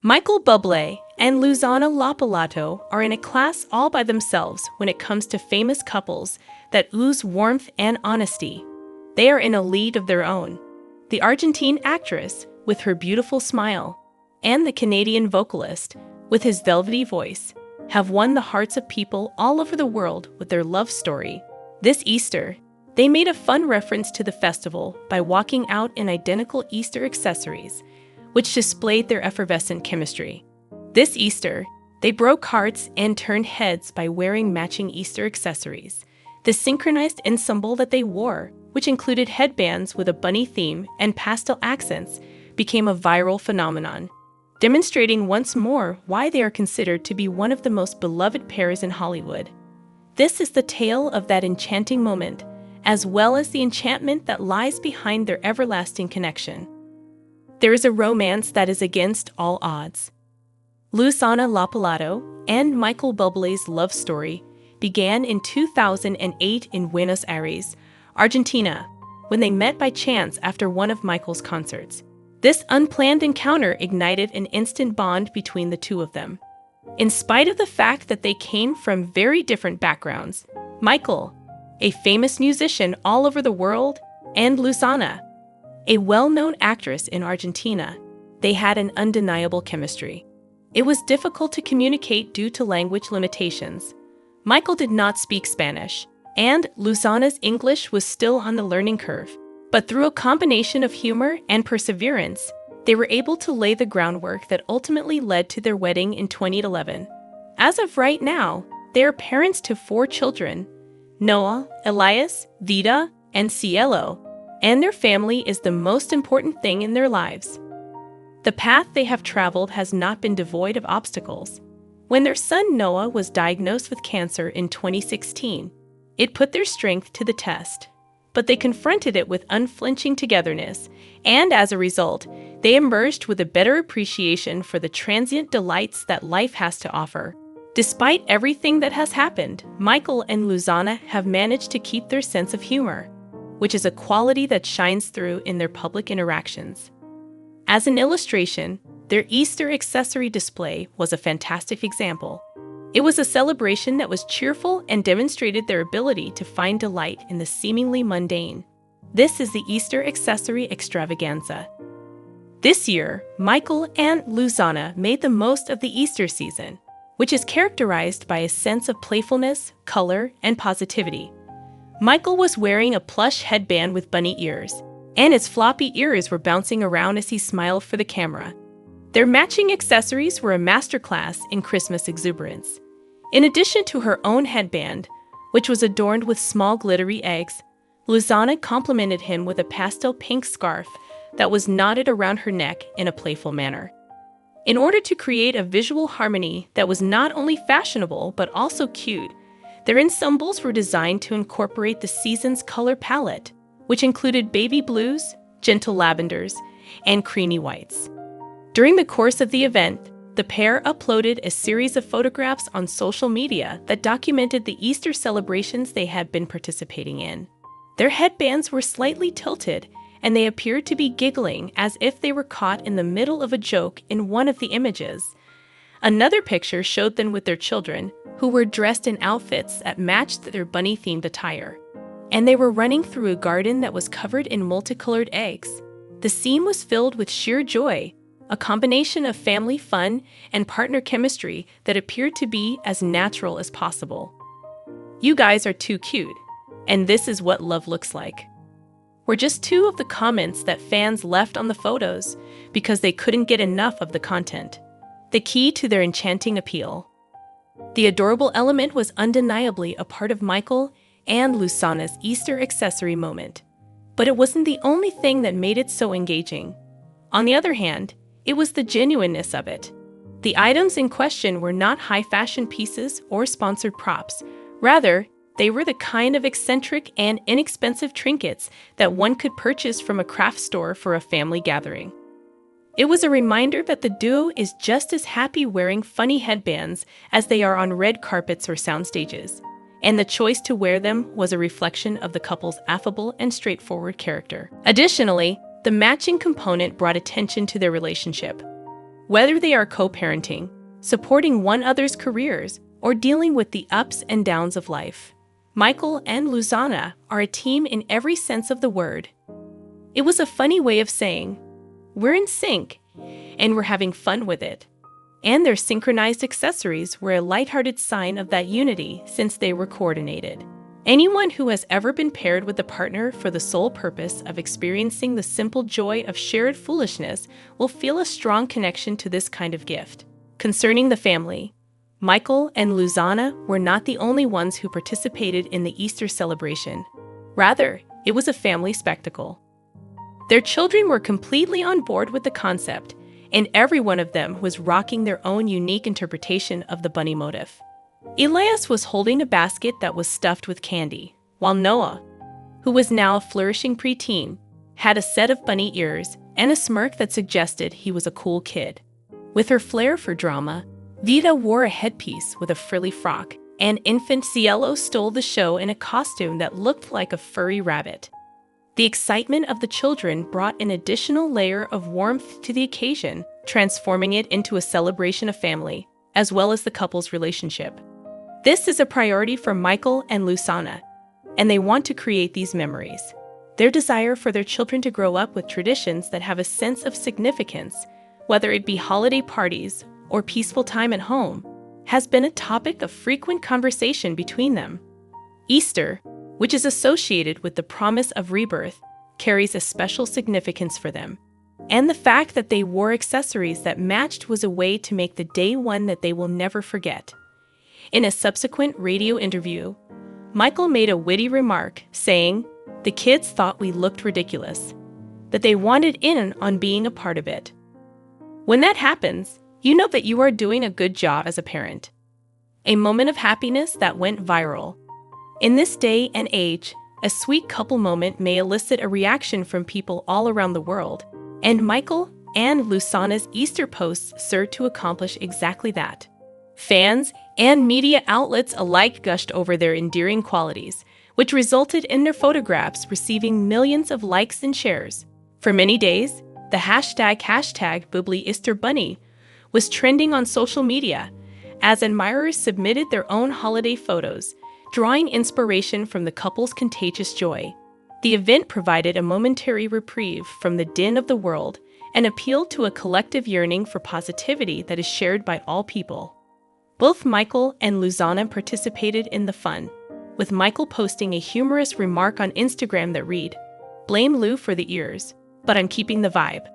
Michael Bublé and Luisana Lopilato are in a class all by themselves when it comes to famous couples that ooze warmth and honesty. They are in a league of their own. The Argentine actress, with her beautiful smile, and the Canadian vocalist, with his velvety voice, have won the hearts of people all over the world with their love story. This Easter, they made a fun reference to the festival by walking out in identical Easter accessories, which displayed their effervescent chemistry. This Easter, they broke hearts and turned heads by wearing matching Easter accessories. The synchronized ensemble that they wore, which included headbands with a bunny theme and pastel accents, became a viral phenomenon, demonstrating once more why they are considered to be one of the most beloved pairs in Hollywood. This is the tale of that enchanting moment, as well as the enchantment that lies behind their everlasting connection. There is a romance that is against all odds. Luisana Lopilato and Michael Bublé's love story began in 2008 in Buenos Aires, Argentina, when they met by chance after one of Michael's concerts. This unplanned encounter ignited an instant bond between the two of them. In spite of the fact that they came from very different backgrounds, Michael, a famous musician all over the world, and Luisana, a well-known actress in Argentina, they had an undeniable chemistry. It was difficult to communicate due to language limitations. Michael did not speak Spanish, and Luisana's English was still on the learning curve. But through a combination of humor and perseverance, they were able to lay the groundwork that ultimately led to their wedding in 2011. As of right now, they are parents to 4 children: Noah, Elias, Vida, and Cielo, and their family is the most important thing in their lives. The path they have traveled has not been devoid of obstacles. When their son Noah was diagnosed with cancer in 2016, it put their strength to the test. But they confronted it with unflinching togetherness, and as a result, they emerged with a better appreciation for the transient delights that life has to offer. Despite everything that has happened, Michael and Luisana have managed to keep their sense of humor, which is a quality that shines through in their public interactions. As an illustration, their Easter accessory display was a fantastic example. It was a celebration that was cheerful and demonstrated their ability to find delight in the seemingly mundane. This is the Easter accessory extravaganza. This year, Michael and Luisana made the most of the Easter season, which is characterized by a sense of playfulness, color, and positivity. Michael was wearing a plush headband with bunny ears, and his floppy ears were bouncing around as he smiled for the camera. Their matching accessories were a masterclass in Christmas exuberance. In addition to her own headband, which was adorned with small glittery eggs, Luisana complimented him with a pastel pink scarf that was knotted around her neck in a playful manner. In order to create a visual harmony that was not only fashionable but also cute, their ensembles were designed to incorporate the season's color palette, which included baby blues, gentle lavenders, and creamy whites. During the course of the event, the pair uploaded a series of photographs on social media that documented the Easter celebrations they had been participating in. Their headbands were slightly tilted, and they appeared to be giggling as if they were caught in the middle of a joke in one of the images. Another picture showed them with their children, who were dressed in outfits that matched their bunny-themed attire. And they were running through a garden that was covered in multicolored eggs. The scene was filled with sheer joy, a combination of family fun and partner chemistry that appeared to be as natural as possible. "You guys are too cute, and this is what love looks like," were just 2 of the comments that fans left on the photos because they couldn't get enough of the content. The key to their enchanting appeal. The adorable element was undeniably a part of Michael and Luisana's Easter accessory moment. But it wasn't the only thing that made it so engaging. On the other hand, it was the genuineness of it. The items in question were not high-fashion pieces or sponsored props. Rather, they were the kind of eccentric and inexpensive trinkets that one could purchase from a craft store for a family gathering. It was a reminder that the duo is just as happy wearing funny headbands as they are on red carpets or sound stages, and the choice to wear them was a reflection of the couple's affable and straightforward character. Additionally, the matching component brought attention to their relationship. Whether they are co-parenting, supporting one another's careers, or dealing with the ups and downs of life, Michael and Luisana are a team in every sense of the word. It was a funny way of saying, we're in sync, and we're having fun with it. And their synchronized accessories were a lighthearted sign of that unity since they were coordinated. Anyone who has ever been paired with a partner for the sole purpose of experiencing the simple joy of shared foolishness will feel a strong connection to this kind of gift. Concerning the family, Michael and Luisana were not the only ones who participated in the Easter celebration. Rather, it was a family spectacle. Their children were completely on board with the concept, and every one of them was rocking their own unique interpretation of the bunny motif. Elias was holding a basket that was stuffed with candy, while Noah, who was now a flourishing preteen, had a set of bunny ears and a smirk that suggested he was a cool kid. With her flair for drama, Vida wore a headpiece with a frilly frock, and infant Cielo stole the show in a costume that looked like a furry rabbit. The excitement of the children brought an additional layer of warmth to the occasion, transforming it into a celebration of family, as well as the couple's relationship. This is a priority for Michael and Luisana, and they want to create these memories. Their desire for their children to grow up with traditions that have a sense of significance, whether it be holiday parties or peaceful time at home, has been a topic of frequent conversation between them. Easter, which is associated with the promise of rebirth, carries a special significance for them. And the fact that they wore accessories that matched was a way to make the day one that they will never forget. In a subsequent radio interview, Michael made a witty remark saying, "The kids thought we looked ridiculous, that they wanted in on being a part of it." When that happens, you know that you are doing a good job as a parent. A moment of happiness that went viral. In this day and age, a sweet couple moment may elicit a reaction from people all around the world, and Michael and Luisana's Easter posts served to accomplish exactly that. Fans and media outlets alike gushed over their endearing qualities, which resulted in their photographs receiving millions of likes and shares. For many days, the hashtag Bublé Easter Bunny was trending on social media, as admirers submitted their own holiday photos, drawing inspiration from the couple's contagious joy. The event provided a momentary reprieve from the din of the world and appealed to a collective yearning for positivity that is shared by all people. Both Michael and Luisana participated in the fun, with Michael posting a humorous remark on Instagram that read, "Blame Lou for the ears, but I'm keeping the vibe."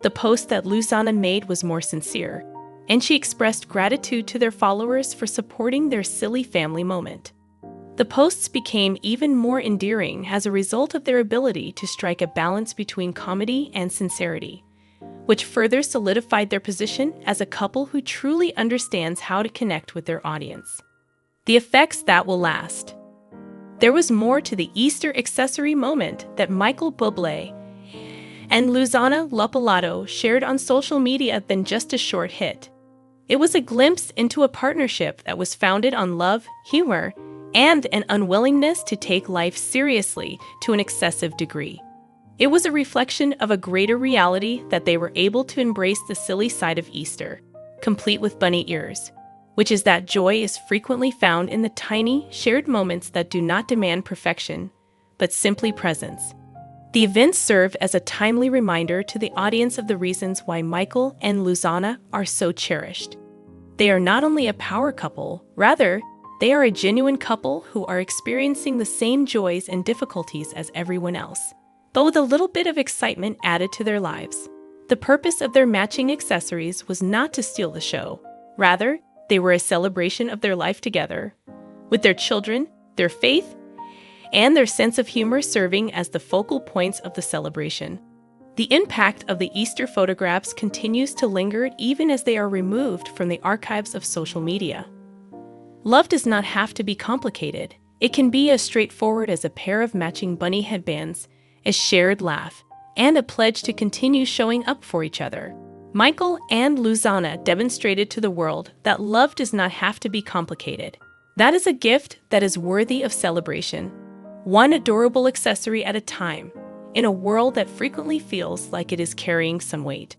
The post that Luisana made was more sincere, and she expressed gratitude to their followers for supporting their silly family moment. The posts became even more endearing as a result of their ability to strike a balance between comedy and sincerity, which further solidified their position as a couple who truly understands how to connect with their audience. The effects that will last. There was more to the Easter accessory moment that Michael Bublé and Luisana Lopilato shared on social media than just a short hit. It was a glimpse into a partnership that was founded on love, humor, and an unwillingness to take life seriously to an excessive degree. It was a reflection of a greater reality that they were able to embrace the silly side of Easter, complete with bunny ears, which is that joy is frequently found in the tiny, shared moments that do not demand perfection, but simply presence. The event served as a timely reminder to the audience of the reasons why Michael and Luisana are so cherished. They are not only a power couple, rather, they are a genuine couple who are experiencing the same joys and difficulties as everyone else, but with a little bit of excitement added to their lives. The purpose of their matching accessories was not to steal the show. Rather, they were a celebration of their life together, with their children, their faith, and their sense of humor serving as the focal points of the celebration. The impact of the Easter photographs continues to linger even as they are removed from the archives of social media. Love does not have to be complicated. It can be as straightforward as a pair of matching bunny headbands, a shared laugh, and a pledge to continue showing up for each other. Michael and Luisana demonstrated to the world that love does not have to be complicated. That is a gift that is worthy of celebration, one adorable accessory at a time, in a world that frequently feels like it is carrying some weight.